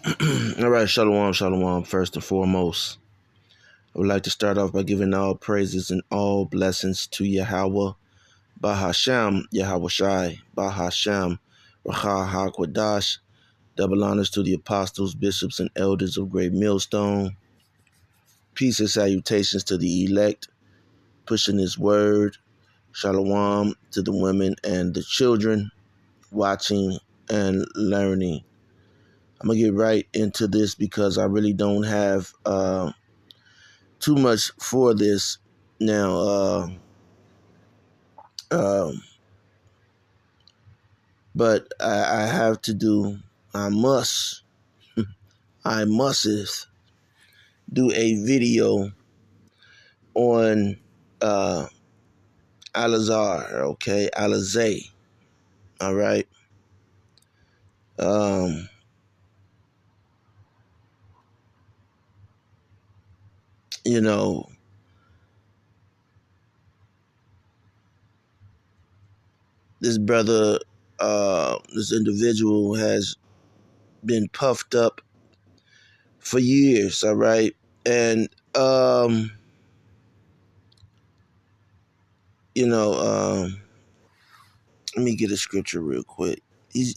All right, shalom, shalom. First and foremost, I would like to start off by giving all praises and all blessings to Yahweh, Bahasham, Yahweh Shai, Bahasham, Racha HaKodash. Double honors to the apostles, bishops, and elders of Great Millstone. Peace and salutations to the elect, pushing His word. Shalom to the women and the children, watching and learning. I'm going to get right into this because I really don't have too much for this now. Um, but I have to do, I must do a video on Aliz'E, okay? Aliz'E, all right? Um, you know, this brother, this individual has been puffed up for years, all right? And, you know, let me get a scripture real quick. He's,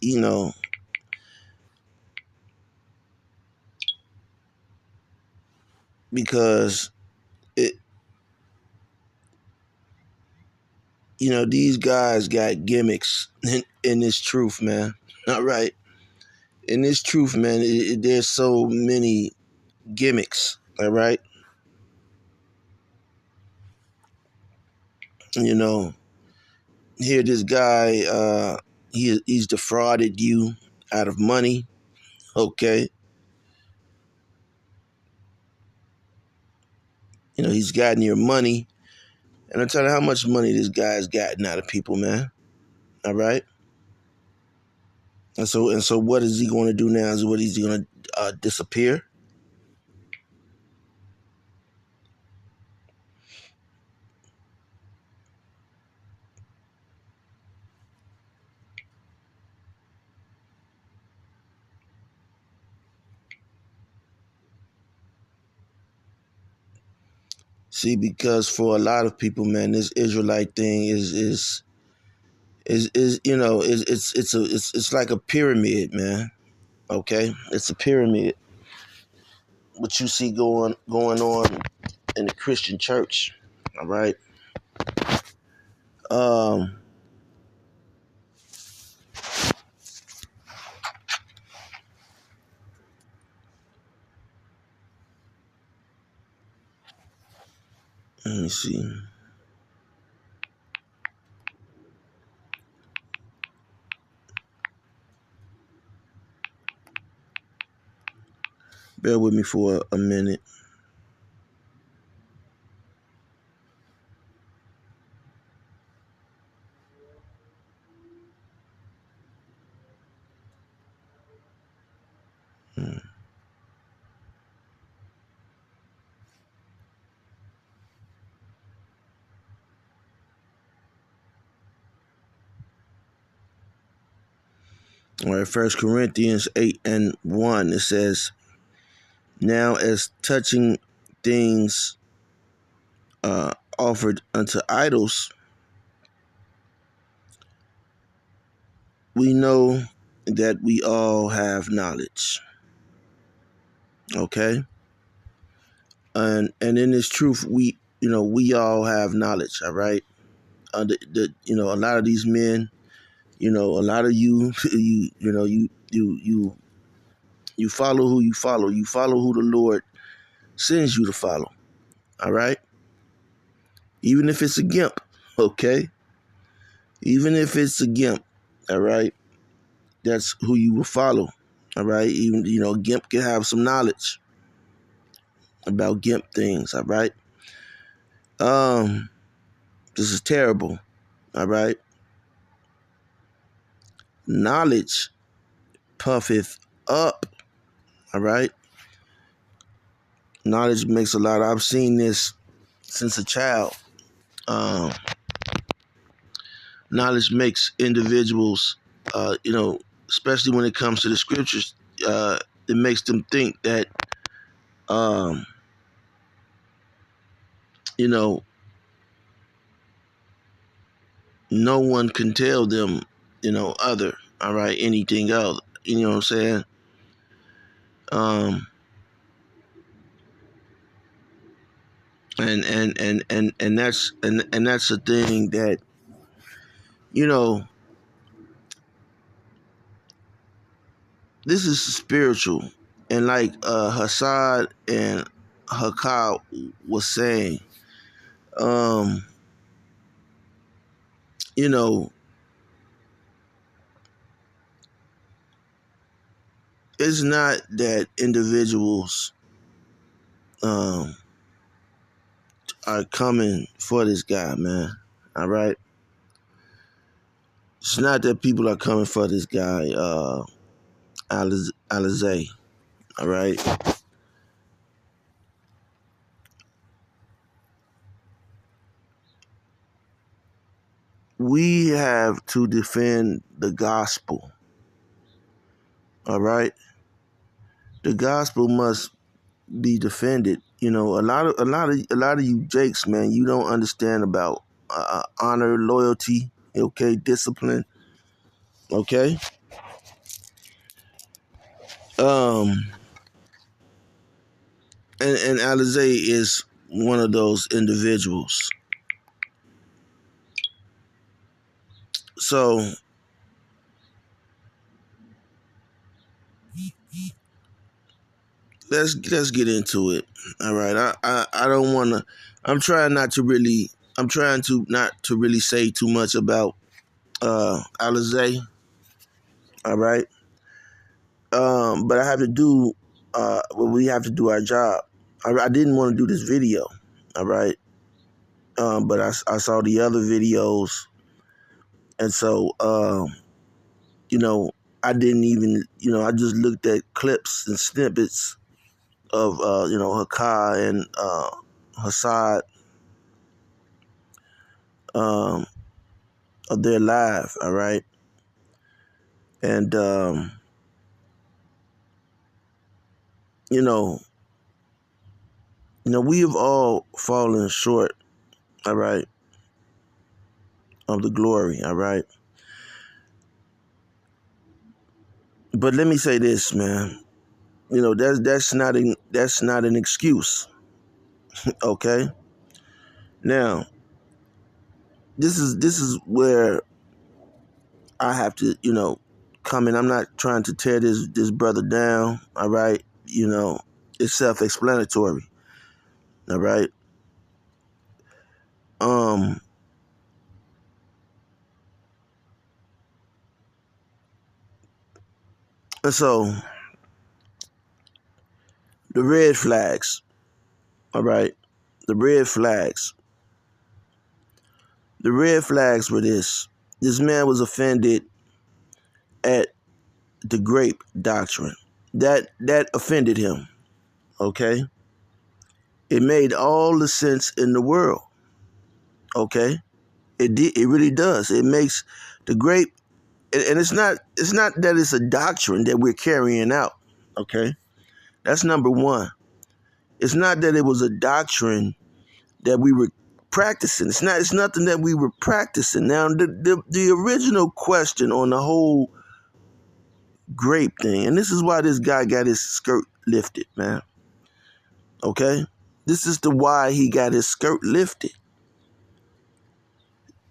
because it, these guys got gimmicks in this truth, man. All right. In this truth, man, there's so many gimmicks. All right. You know, here this guy, he's defrauded you out of money. Okay. He's gotten your money. And I'm telling you how much money this guy's gotten out of people, man. All right. And so what is he going to do now? Is he going to disappear? See, because for a lot of people, man, this Israelite thing is it's like a pyramid, man. Okay, it's a pyramid. What you see going on in the Christian church, all right. Um, let me see. Bear with me for a minute. All right, 1 Corinthians 8:1, it says, "Now as touching things offered unto idols, we know that we all have knowledge." Okay, and in this truth, we all have knowledge. All right, a lot of these men, a lot of you, you follow who you follow. You follow who the Lord sends you to follow. All right, even if it's a gimp. Okay, even if it's a gimp. All right, that's who you will follow. All right, even gimp can have some knowledge about gimp things. All right. This is terrible. All right. Knowledge puffeth up. All right. Knowledge makes a lot. I've seen this since a child. Um, Knowledge makes individuals, especially when it comes to the scriptures, It makes them think that, um, you know, no one can tell them, other, all right, anything else. You know what I'm saying? Um, and that's the thing that, you know, this is spiritual. And like Hassad and Hakal was saying, um, you know, it's not that individuals um, are coming for this guy, man. All right. It's not that people are coming for this guy, Aliz'E. All right. We have to defend the gospel. All right. The gospel must be defended. You know, a lot of you jakes, man, you don't understand about honor, loyalty, okay, discipline, okay. Um, and Aliz'E is one of those individuals. So let's get into it. All right. I don't want to. I'm trying not to really. I'm trying to not to really say too much about Aliz'E. All right. But I have to do. Well, we have to do our job. I didn't want to do this video. All right. But I saw the other videos, and so you know, I didn't even, I just looked at clips and snippets of, Hakai and Hassad um, of their live, all right? And, you know, we have all fallen short, all right, of the glory, all right? But let me say this, man. You know, that's not an excuse, okay? Now, this is where I have to, come in. I'm not trying to tear this brother down. All right, it's self-explanatory. All right. Um. And so the red flags. All right. The red flags. The red flags were this. This man was offended at the grape doctrine. That offended him. Okay. It made all the sense in the world. Okay. It really does. It makes the grape, and it's not that it's a doctrine that we're carrying out. Okay. That's number one. It's not that it was a doctrine that we were practicing. It's nothing that we were practicing. Now the original question on the whole grape thing, and this is why this guy got his skirt lifted, man. Okay? This is the why he got his skirt lifted.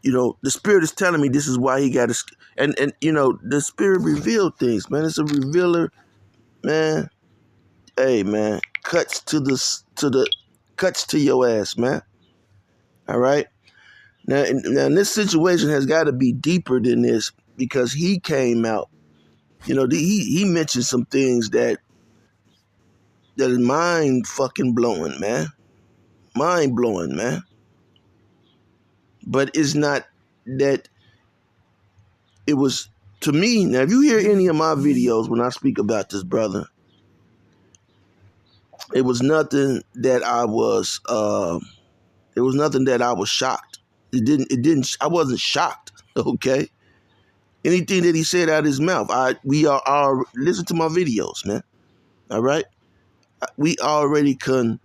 The spirit is telling me this is why he got his, and the spirit revealed things, man. It's a revealer, man. Hey, man, cuts to your ass, man. All right. Now this situation has got to be deeper than this, because he came out. He mentioned some things that is mind fucking blowing, man. Mind blowing, man. But it's not that it was, to me. Now, if you hear any of my videos when I speak about this brother, it was nothing that I was. It was nothing that I was shocked. It didn't. I wasn't shocked. Okay. Anything that he said out of his mouth, we are listen to my videos, man. All right, we already can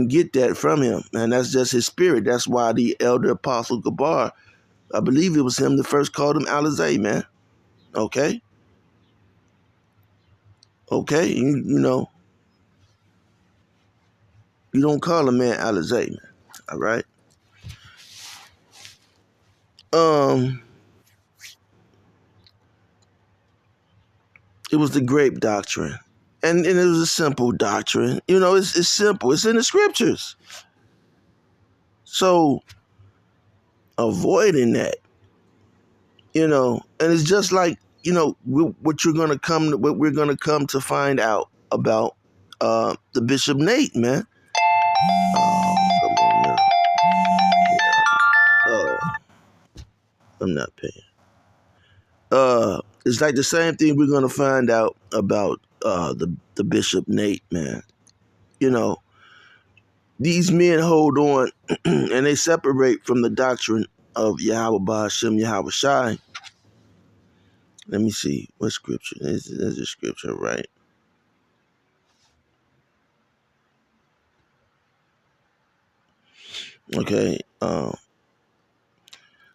get that from him, and that's just his spirit. That's why the elder apostle Gabar, I believe it was him that first called him Aliz'E, man. Okay, okay, you know, you don't call a man Aliz'E, man. All right. Um, it was the grape doctrine, and it was a simple doctrine. You know, it's simple. It's in the scriptures. So avoiding that, you know, and it's just like, you know, what we're gonna come to find out about the Bishop Nate, man. Oh, come on now. Oh, I'm not paying. It's like the same thing we're gonna find out about the Bishop Nate, man. You know, these men hold on and they separate from the doctrine of Yahweh Ba'ashem Yahweh Shai. Let me see what scripture is. There's a scripture, right? Okay.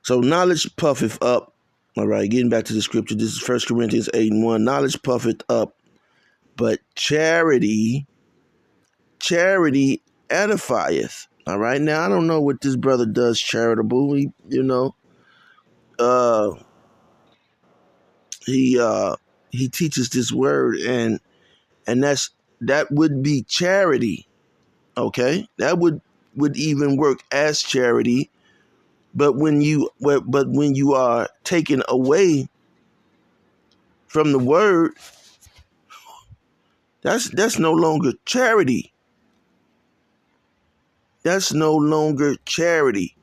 So knowledge puffeth up. All right, getting back to the scripture. This is 1 Corinthians 8:1. Knowledge puffeth up, but charity edifieth. All right. Now I don't know what this brother does charitable. Uh, he uh, he teaches this word, and that would be charity. Okay, that would even work as charity. But when you are taken away from the word, that's no longer charity. That's no longer charity.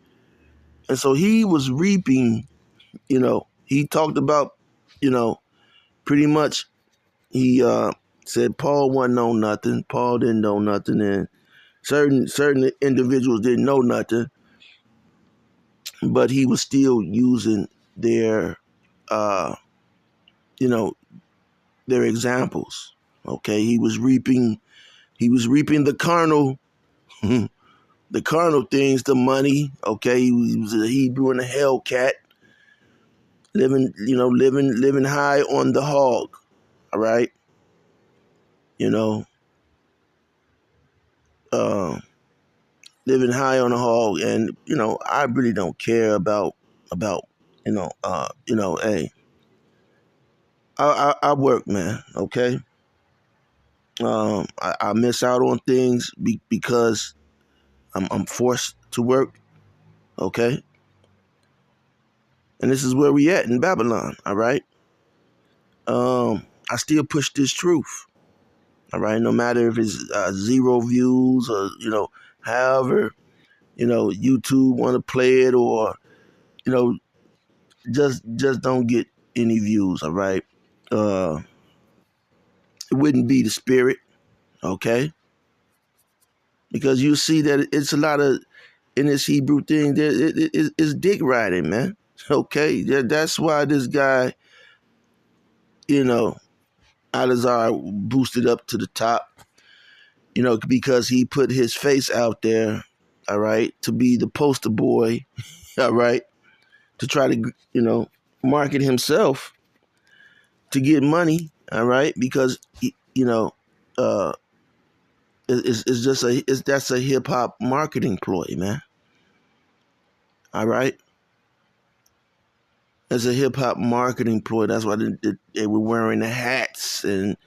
And so he was reaping, you know, he talked about, you know, pretty much he said Paul wasn't know nothing. Paul didn't know nothing, and certain individuals didn't know nothing, but he was still using their you know, their examples. Okay, he was reaping the carnal the carnal things, the money. Okay, he was a Hebrew and a Hellcat, living high on the hog. All right, you know, uh, living high on the hog, and you know, I really don't care about hey, I work, man. Okay, I miss out on things because I'm forced to work. Okay, and this is where we at in Babylon. All right. I still push this truth. All right, no matter if it's 0 views or however YouTube want to play it, or you know, just don't get any views. All right, it wouldn't be the spirit, okay? Because you see that it's a lot of in this Hebrew thing. It's dick riding, man. Okay, that's why this guy, you know, Aliz'E boosted up to the top. Because he put his face out there, all right, to be the poster boy, all right, to try to, market himself to get money, all right, because, uh, it's just that's a hip hop marketing ploy, man, all right. It's a hip hop marketing ploy. That's why they were wearing the hats and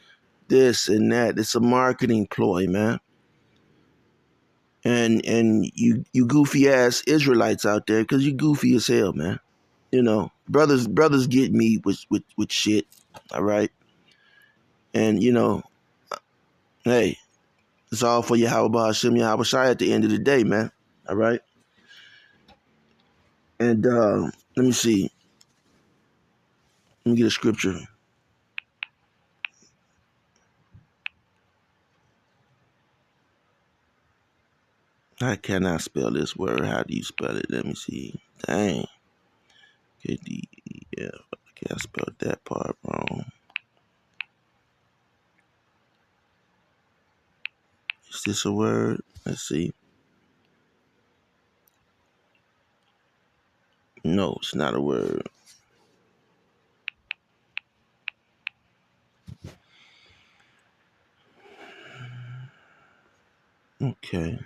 this and that. It's a marketing ploy, man. And you goofy ass Israelites out there, because you goofy as hell, man. Brothers get me with shit, all right. And hey, it's all for Yahweh Ba'ashem Yahweh Shai at the end of the day, man. All right. And let me see. Let me get a scripture. I cannot spell this word. How do you spell it? Let me see. Dang. KDEF. Okay, I spelled that part wrong. this a word? Let's see. No, it's not a word. Okay.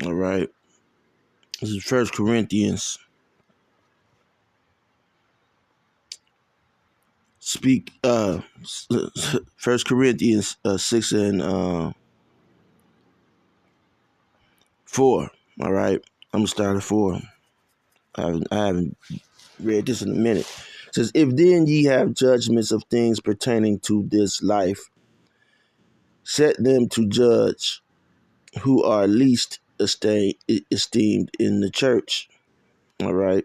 All right. This is First Corinthians. Speak. First Corinthians 6 and 4. All right. I'm gonna start at 4. I haven't read this in a minute. It says, if then ye have judgments of things pertaining to this life, set them to judge who are least esteemed in the church. All right.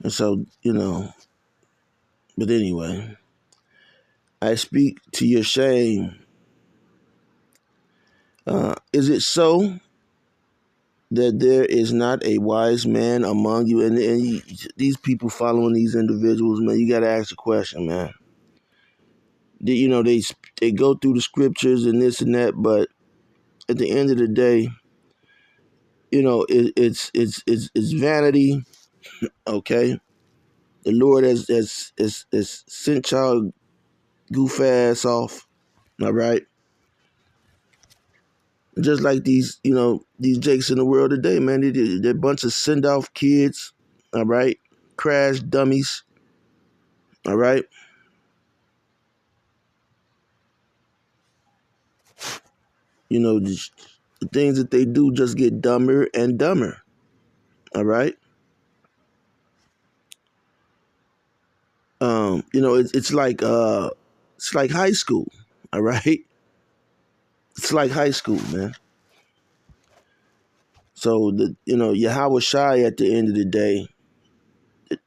And so, but anyway, I speak to your shame. Is it so that there is not a wise man among you? And these people following these individuals, man, you got to ask the question, man. They go through the scriptures and this and that, but at the end of the day, it's vanity. Okay, the Lord has sent y'all goof ass off. All right, just like these jakes in the world today, man. They're a bunch of send off kids. All right, crash dummies. All right. The things that they do just get dumber and dumber. All right. It's like high school. All right. It's like high school, man. So Yahweh Shai at the end of the day,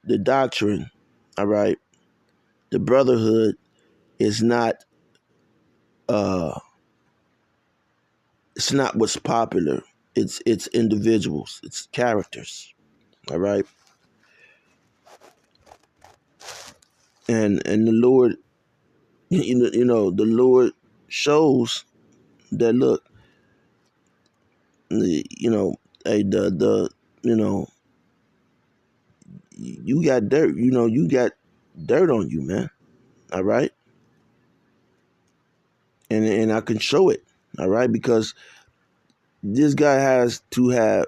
the doctrine, all right, the brotherhood is not it's not what's popular. It's individuals, it's characters. All right. And the Lord, the Lord shows that, look, hey, you got dirt, you got dirt on you, man. All right. And I can show it. All right. Because this guy has to have,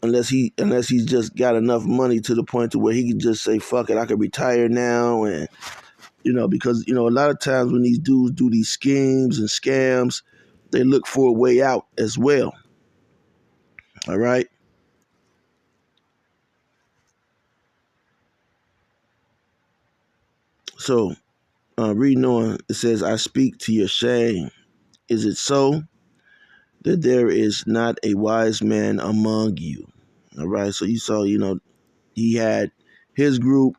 unless he's just got enough money to the point to where he can just say, fuck it, I can retire now. And, because, a lot of times when these dudes do these schemes and scams, they look for a way out as well. All right. So, reading on, it says, I speak to your shame. Is it so that there is not a wise man among you? All right. So you saw, he had his group.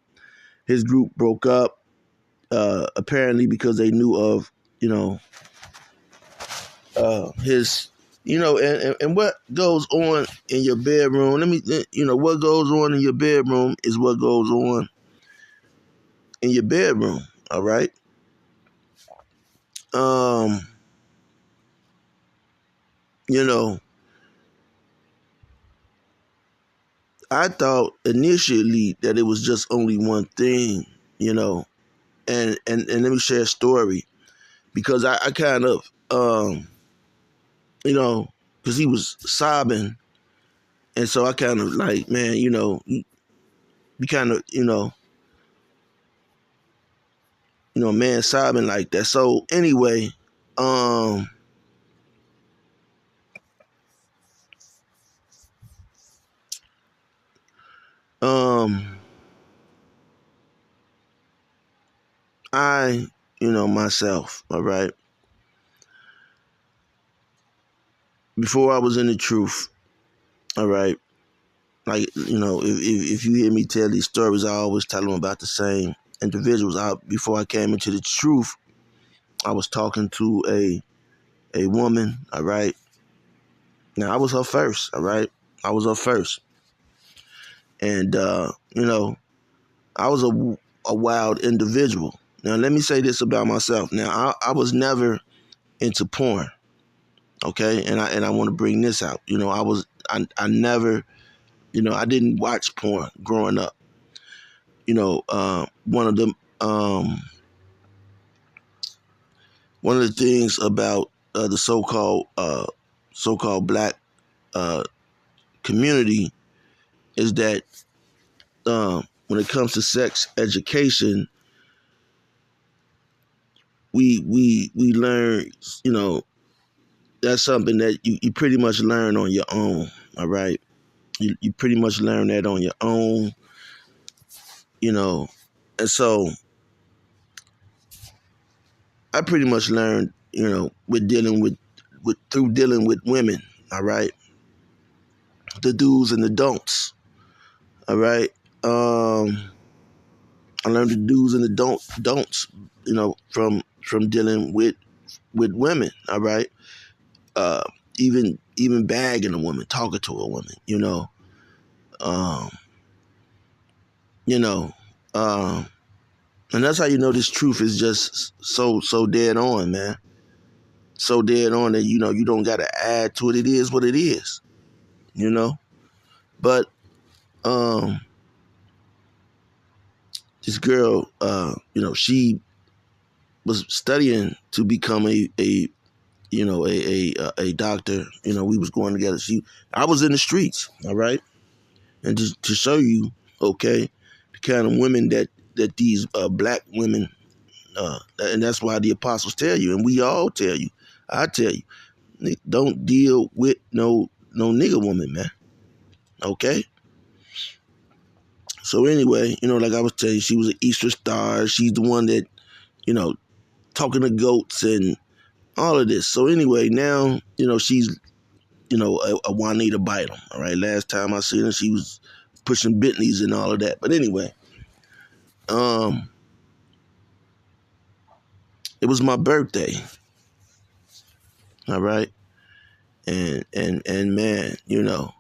His group broke up, apparently because they knew of, his, and what goes on in your bedroom. What goes on in your bedroom is what goes on in your bedroom. All right. Um, you know, I thought initially that it was just only one thing, and let me share a story because I kind of, because he was sobbing, and so I kind of like, man, you kind of, man sobbing like that. So anyway, Um, um, I, myself, all right, before I was in the truth, all right, like, if you hear me tell these stories, I always tell them about the same individuals. Before I came into the truth, I was talking to a woman, all right. Now, I was her first, all right. I was her first. And, I was a wild individual. Now, let me say this about myself. Now, I was never into porn, okay? And I want to bring this out. I never, I didn't watch porn growing up. One of the things about the so-called black uh, community is that when it comes to sex education, we learn, that's something that you pretty much learn on your own. All right, you pretty much learn that on your own. And so I pretty much learned, with dealing with through dealing with women. All right, the do's and the don'ts. All right. I learned the do's and the don'ts, from dealing with women. All right. Uh, even bagging a woman, talking to a woman. Um, you know, um, and that's how you know this truth is just so dead on, man. So dead on that you don't gotta add to it. It is what it is. You know. But this girl, she was studying to become a doctor. We was going together. I was in the streets, all right, and to show you, okay, the kind of women that these black women, and that's why the apostles tell you, and we all tell you, I tell you, don't deal with no nigger woman, man. Okay. So anyway, like I was telling you, she was an Easter star. She's the one that, you know, talking to goats and all of this. So anyway, now, she's, a Juanita Bynum. All right. Last time I seen her, she was pushing Bentleys and all of that. But anyway, um, it was my birthday. All right. And man, and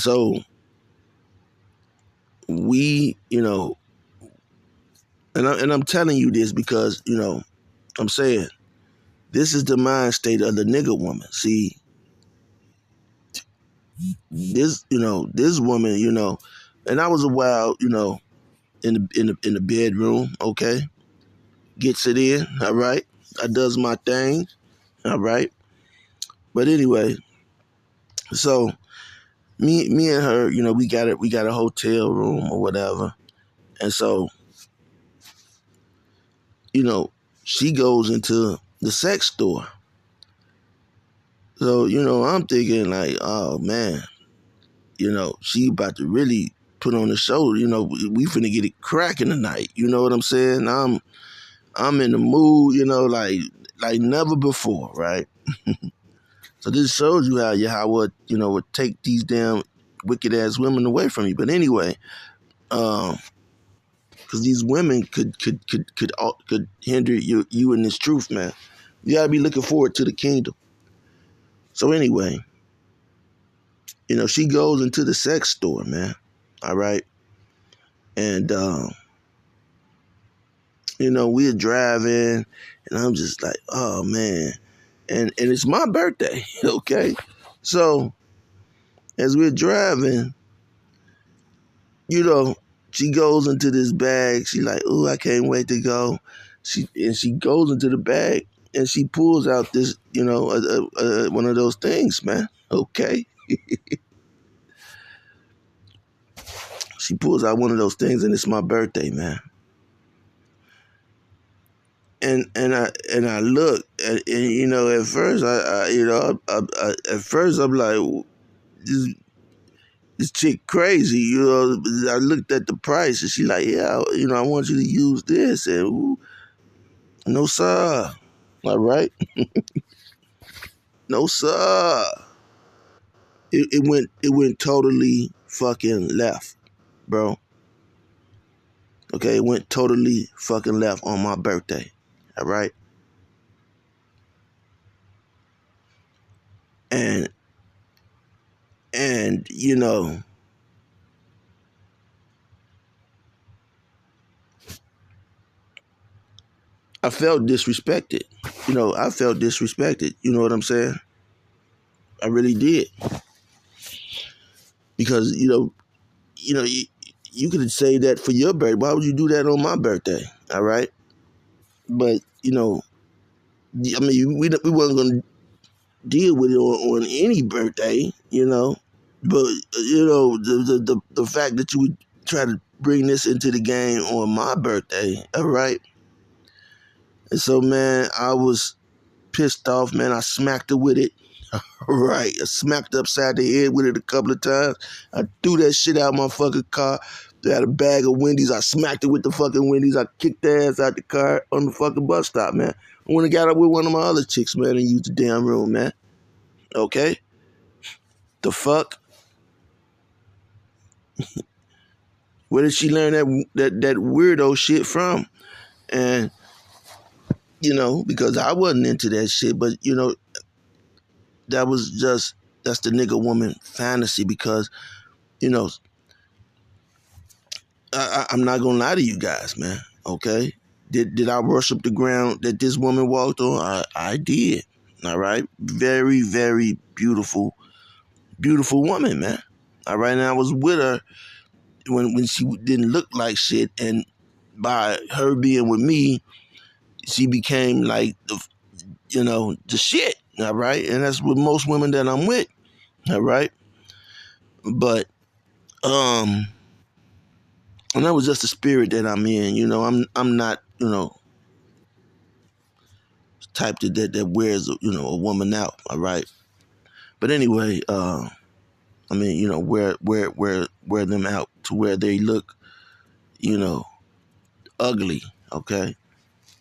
so we, and I'm telling you this because, I'm saying this is the mind state of the nigger woman. See, this woman, and I was a while, in the bedroom, okay, gets it in, all right. I does my thing, all right. But anyway, so me and her, we got a hotel room or whatever, and so she goes into the sex store. So I'm thinking like, oh man, she about to really put on the show. We finna get it cracking tonight. You know what I'm saying? I'm in the mood, like never before, right? So this shows you how Yahweh, would take these damn wicked ass women away from you. But anyway, because these women could hinder you in this truth, man. You gotta be looking forward to the kingdom. So anyway, she goes into the sex store, man. All right, and we're driving, and I'm just like, oh man, and it's my birthday, okay. So as we're driving, you know, she goes into this bag. She like, ooh, I can't wait to go. She goes into the bag and she pulls out this, one of those things, man. Okay, she pulls out one of those things, and it's my birthday, man. and I look, and you know, at first at first I'm like, this, this chick crazy, you know. I looked at the price, and she like, yeah, you know, I want you to use this, and ooh, no sir, all right, no sir. It went totally fucking left, bro. Okay, it went totally fucking left on my birthday, all right, and you know, I felt disrespected. You know, I felt disrespected. You know what I'm saying? I really did, because you could say that for your birthday. Why would you do that on my birthday? All right, but you know, I mean, we weren't gonna deal with it on any birthday. You know, but you know, the fact that you would try to bring this into the game on my birthday. All right, and so man, I was pissed off. Man, I smacked her with it. Right, I smacked upside the head with it a couple of times. I threw that shit out of my fucking car. They had a bag of Wendy's. I smacked it with the fucking Wendy's. I kicked their ass out the car on the fucking bus stop, man. I went and got up with one of my other chicks, man, and used the damn room, man. Okay? The fuck? Where did she learn that weirdo shit from? And, you know, because I wasn't into that shit, but, you know, that's the nigga woman fantasy, because, you know, I'm not gonna lie to you guys, man. Okay, did I worship the ground that this woman walked on? I did. All right, very very beautiful, beautiful woman, man. All right, and I was with her when she didn't look like shit, and by her being with me, she became like the shit. All right, and that's with most women that I'm with. All right, but and that was just the spirit that I'm in. You know, I'm not type that wears a woman out. All right, but anyway, I mean, wear them out to where they look you know ugly. Okay,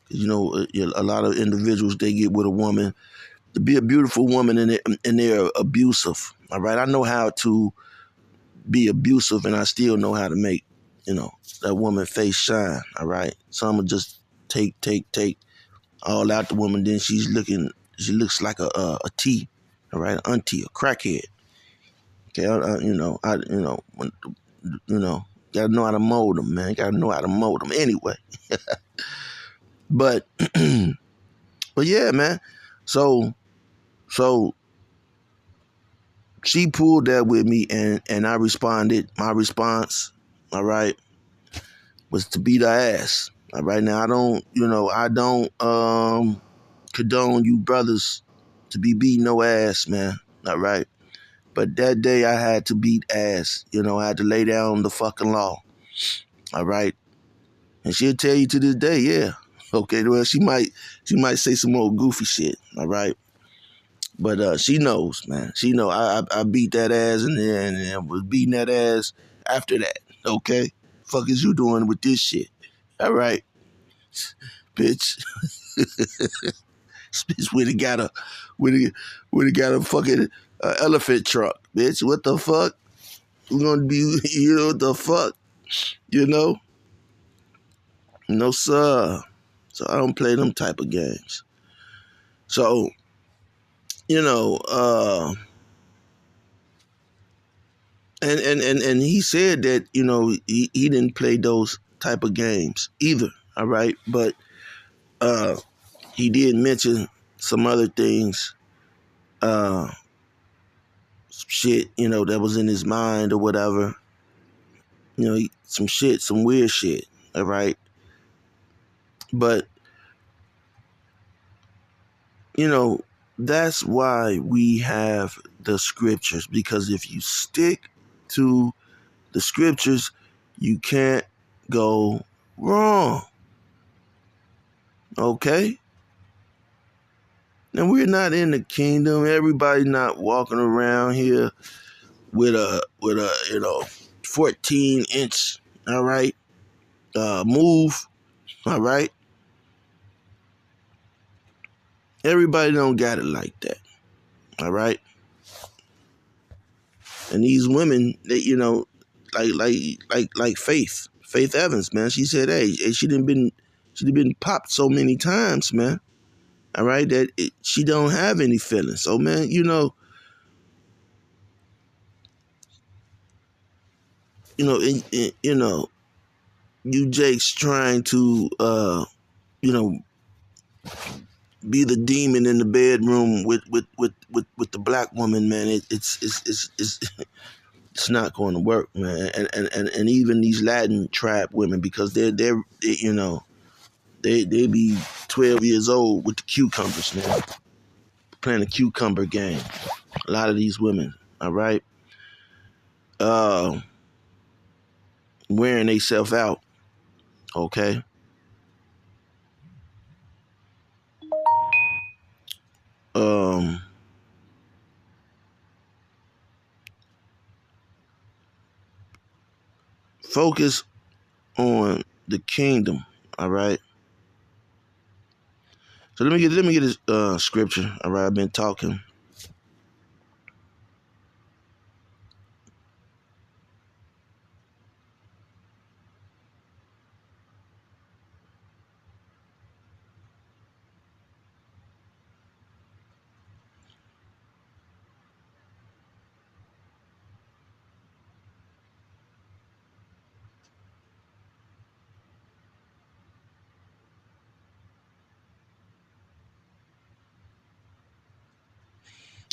you know, a lot of individuals, they get with a woman to be a beautiful woman, and they're abusive. All right, I know how to be abusive, and I still know how to make that woman face shine. All right, so I'm gonna just take all out the woman. Then she looks like a T, all right, an auntie, a crackhead. Okay, when, gotta know how to mold them, man. Gotta know how to mold them anyway. But but yeah, man. So so she pulled that with me, and I responded. My response, all right, was to beat her ass. All right, now I don't condone you brothers to be beating no ass, man. All right. But that day I had to beat ass. I had to lay down the fucking law. All right. And she'll tell you to this day, yeah. Okay, well, she might say some more goofy shit. All right. But she knows, man. She know I beat that ass, and was beating that ass after that. Okay. Fuck is you doing with this shit? All right, bitch. Bitch would have got a fucking elephant truck, bitch. What the fuck? We're gonna be, what the fuck? You know? No, sir. So I don't play them type of games. So, you know, and he said that, he didn't play those type of games either. All right. But he did mention some other things, shit, that was in his mind or whatever. Some weird shit. All right. But, that's why we have the scriptures, because if you stick to the scriptures, you can't go wrong. Okay? And we're not in the kingdom. Everybody not walking around here with a 14-inch, all right, move, all right. Everybody don't got it like that, all right. And these women, they, like Faith Evans, man. She said, hey, she done been popped so many times, man. All right, that she don't have any feelings. So, man, you Jake's trying to, you know, be the demon in the bedroom with the black woman, man. It's not going to work, man. And even these Latin tribe women, because they be 12 years old with the cucumbers, man, playing the cucumber game. A lot of these women, all right, uh, wearing themselves out, okay. Um, Focus on the kingdom, all right. So let me get this scripture, all right. I've been talking.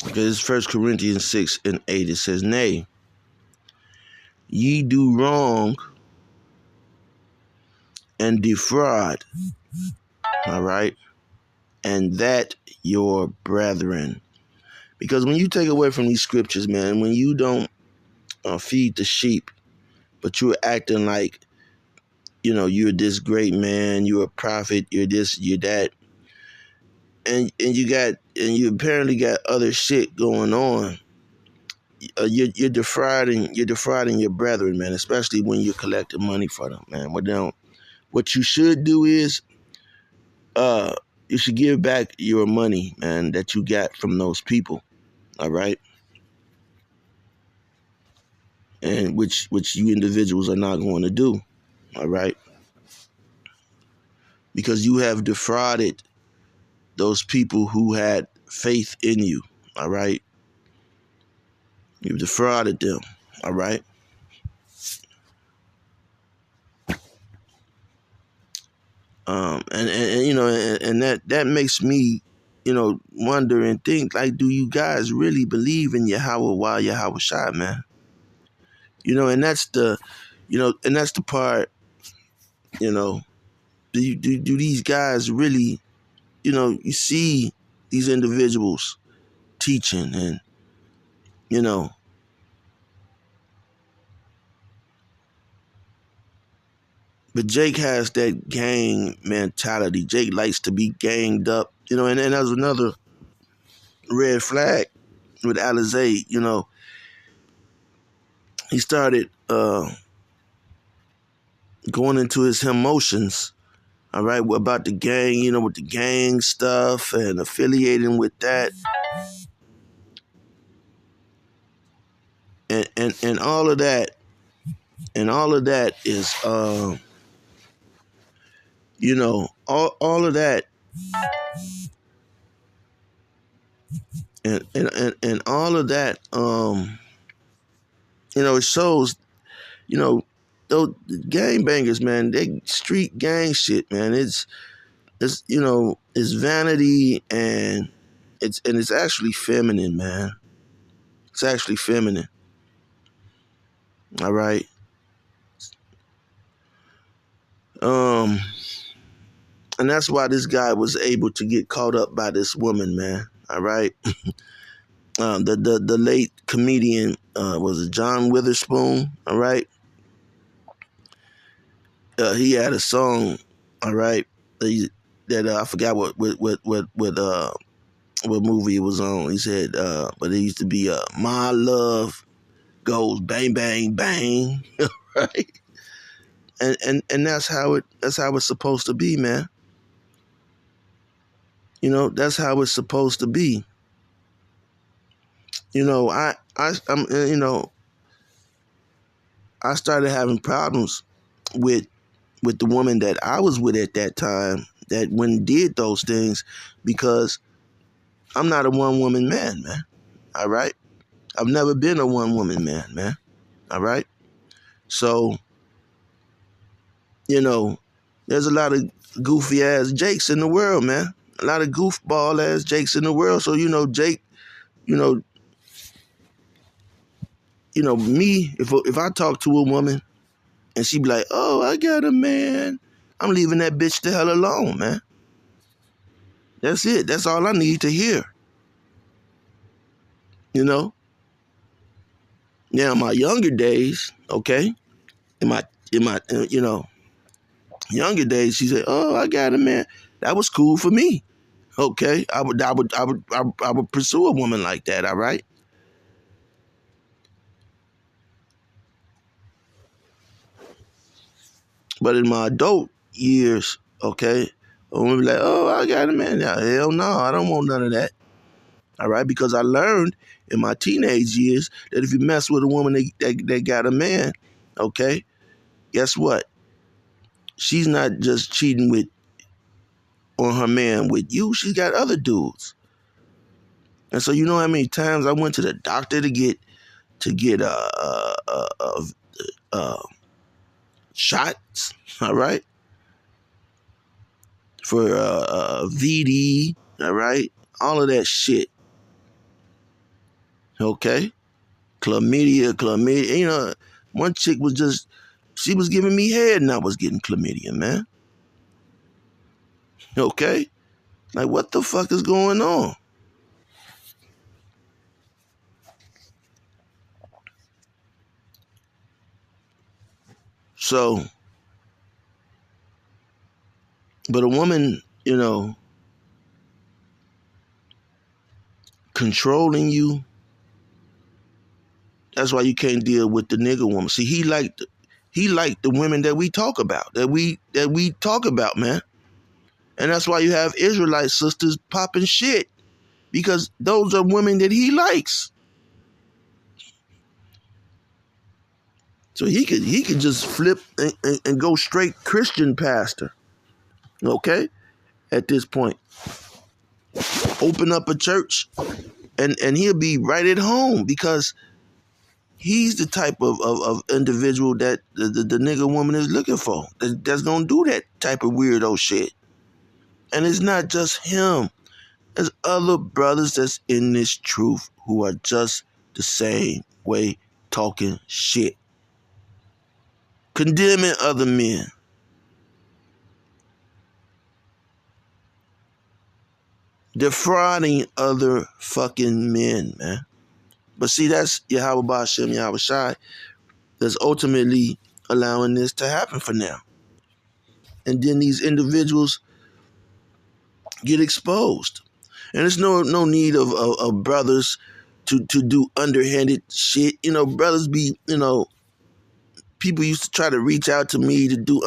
Okay, this is 1 Corinthians 6:8. It says, nay, ye do wrong and defraud, all right, and that your brethren. Because when you take away from these scriptures, man, when you don't feed the sheep, but you're acting like, you're this great man, you're a prophet, you're this, you're that, and you apparently got other shit going on. You're defrauding your brethren, man, especially when you're collecting money for them, man. What you should do is uh you should give back your money, man, that you got from those people, all right? And which you individuals are not going to do, all right? Because you have defrauded those people who had faith in you, all right? You've defrauded them, all right? And that makes me, wonder and think, like, do you guys really believe in Yahweh while Yahweh Shai, man? And that's the part, you know, do these guys really, you see these individuals teaching and, you know, but Jake has that gang mentality. Jake likes to be ganged up, and that was another red flag with Aliz'E. He started going into his emotions, all right, about the gang, with the gang stuff and affiliating with that, and all of that, is, all of that, and all of that, it shows, those gang bangers, man, they street gang shit, man. It's vanity, and it's actually feminine, man. It's actually feminine. All right. Um, and that's why this guy was able to get caught up by this woman, man. All right. The late comedian, was it John Witherspoon? All right. He had a song. All right. that I forgot what movie it was on. He said, but it used to be my love goes bang bang bang, right? And that's how it's supposed to be, man. That's how it's supposed to be. I started having problems with the woman that I was with at that time that when did those things because I'm not a one woman man, man. All right. I've never been a one woman man. All right. So, there's a lot of goofy ass Jakes in the world, man. A lot of goofball ass Jakes in the world. So, Jake, you know, me, if I talk to a woman and she be like, oh, I got a man, I'm leaving that bitch the hell alone, man. That's it. That's all I need to hear. Now, in my younger days, okay, in my younger days, she said, "Oh, I got a man." That was cool for me. Okay, I would pursue a woman like that. All right, but in my adult years, okay, a woman be like, "Oh, I got a man." Now, hell no, I don't want none of that. All right, because I learned in my teenage years that if you mess with a woman that got a man, okay, guess what? She's not just cheating on her man with you. She got other dudes. And so you know how many times I went to the doctor to get shots, all right, for VD, all right, all of that shit, okay, chlamydia. One chick she was giving me head and I was getting chlamydia, man. Okay, like what the fuck is going on? So, but a woman, controlling you. That's why you can't deal with the nigga woman. See, he liked the women that we talk about, that we talk about, man. And that's why you have Israelite sisters popping shit, because those are women that he likes. So he could just flip and go straight Christian pastor, okay? At this point, open up a church, and he'll be right at home because he's the type of individual that the nigga woman is looking for. That's gonna do that type of weirdo shit. And it's not just him. There's other brothers that's in this truth who are just the same way, talking shit, condemning other men. Defrauding other fucking men, man. But see, that's Yahweh Ba'Shem, Yahweh Shai, that's ultimately allowing this to happen for now. And then these individuals get exposed. And there's no need of brothers to do underhanded shit. Brothers be, people used to try to reach out to me to do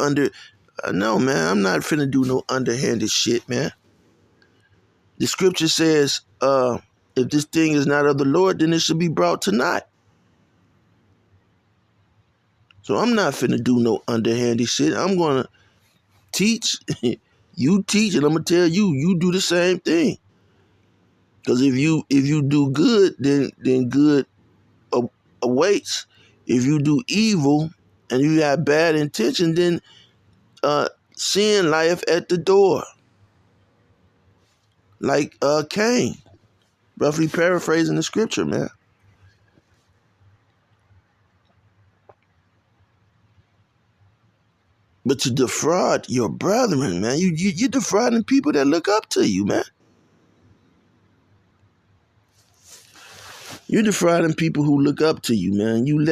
no, man, I'm not finna do no underhanded shit, man. The scripture says, if this thing is not of the Lord, then it should be brought to naught. So I'm not finna do no underhanded shit. I'm gonna teach, you teach, and I'm gonna tell you do the same thing. Because if you do good, then good awaits. If you do evil and you have bad intention, then sin lieth at the door. Like Cain, roughly paraphrasing the scripture, man. But to defraud your brethren, man, you're defrauding people that look up to you, man. You're defrauding people who look up to you, man. You're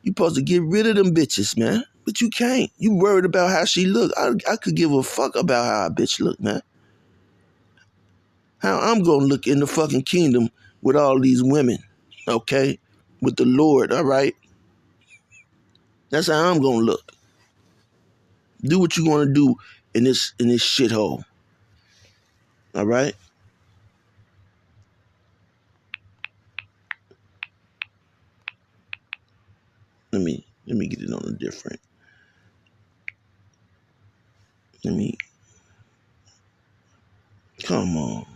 supposed to get rid of them bitches, man. But you can't. You worried about how she look. I could give a fuck about how a bitch look, man. How I'm gonna look in the fucking kingdom with all these women, okay? With the Lord, all right? That's how I'm gonna look. Do what you wanna do in this shithole. All right? Let me get it on a different. Come on.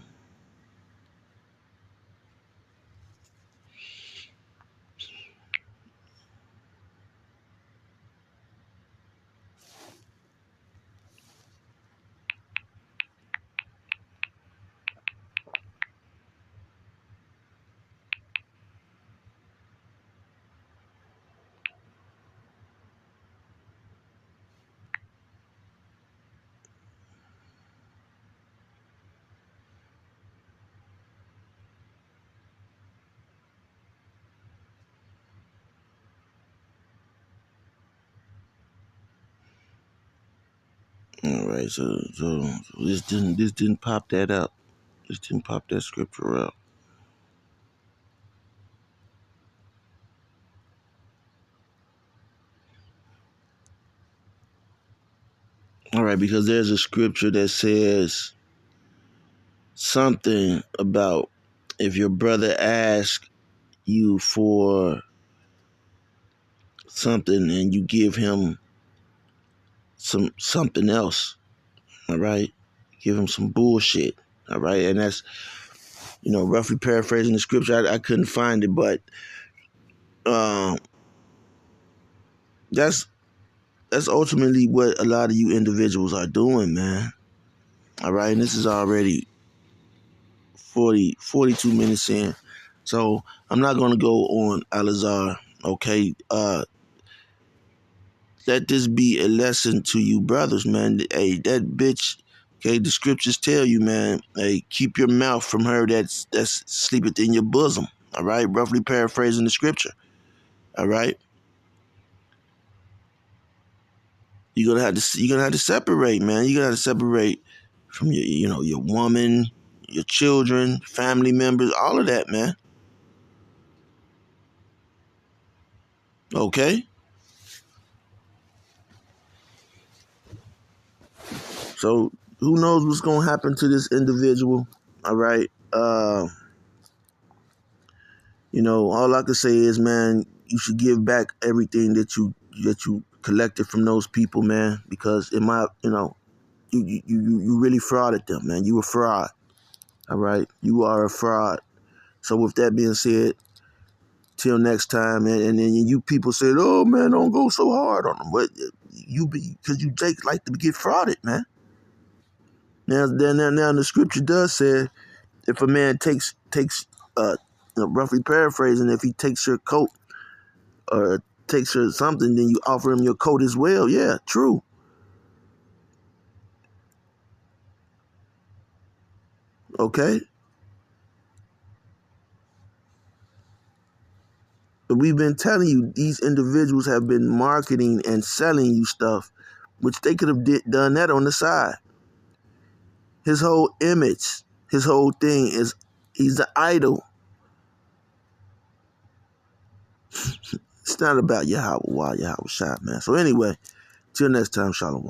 All right, so this didn't pop that up. This didn't pop that scripture up. All right, because there's a scripture that says something about if your brother asks you for something and you give him something else, all right? Give him some bullshit, all right? And that's, roughly paraphrasing the scripture. I couldn't find it, but um, that's ultimately what a lot of you individuals are doing, man. All right, and this is already 42 minutes in. So I'm not going to go on Aliz'E, okay? Let this be a lesson to you brothers, man. Hey, that bitch, okay, the scriptures tell you, man, hey, keep your mouth from her that's sleepeth in your bosom, all right? Roughly paraphrasing the scripture, all right? You're gonna have to separate, man. You're gonna have to separate from your woman, your children, family members, all of that, man. Okay? So who knows what's gonna happen to this individual? All right. All I can say is, man, you should give back everything that you collected from those people, man, because you really frauded them, man. You a fraud. All right. You are a fraud. So with that being said, till next time, and then you people said, "Oh man, don't go so hard on them." But because you Jake like to get frauded, man. Now, the scripture does say, if a man takes, roughly paraphrasing, if he takes your coat or takes your something, then you offer him your coat as well. Yeah, true. Okay, but we've been telling you these individuals have been marketing and selling you stuff, which they could have done that on the side. His whole image, his whole thing is he's the idol. It's not about Yahweh, Yahweh Shai, man. So anyway, till next time, Shalom.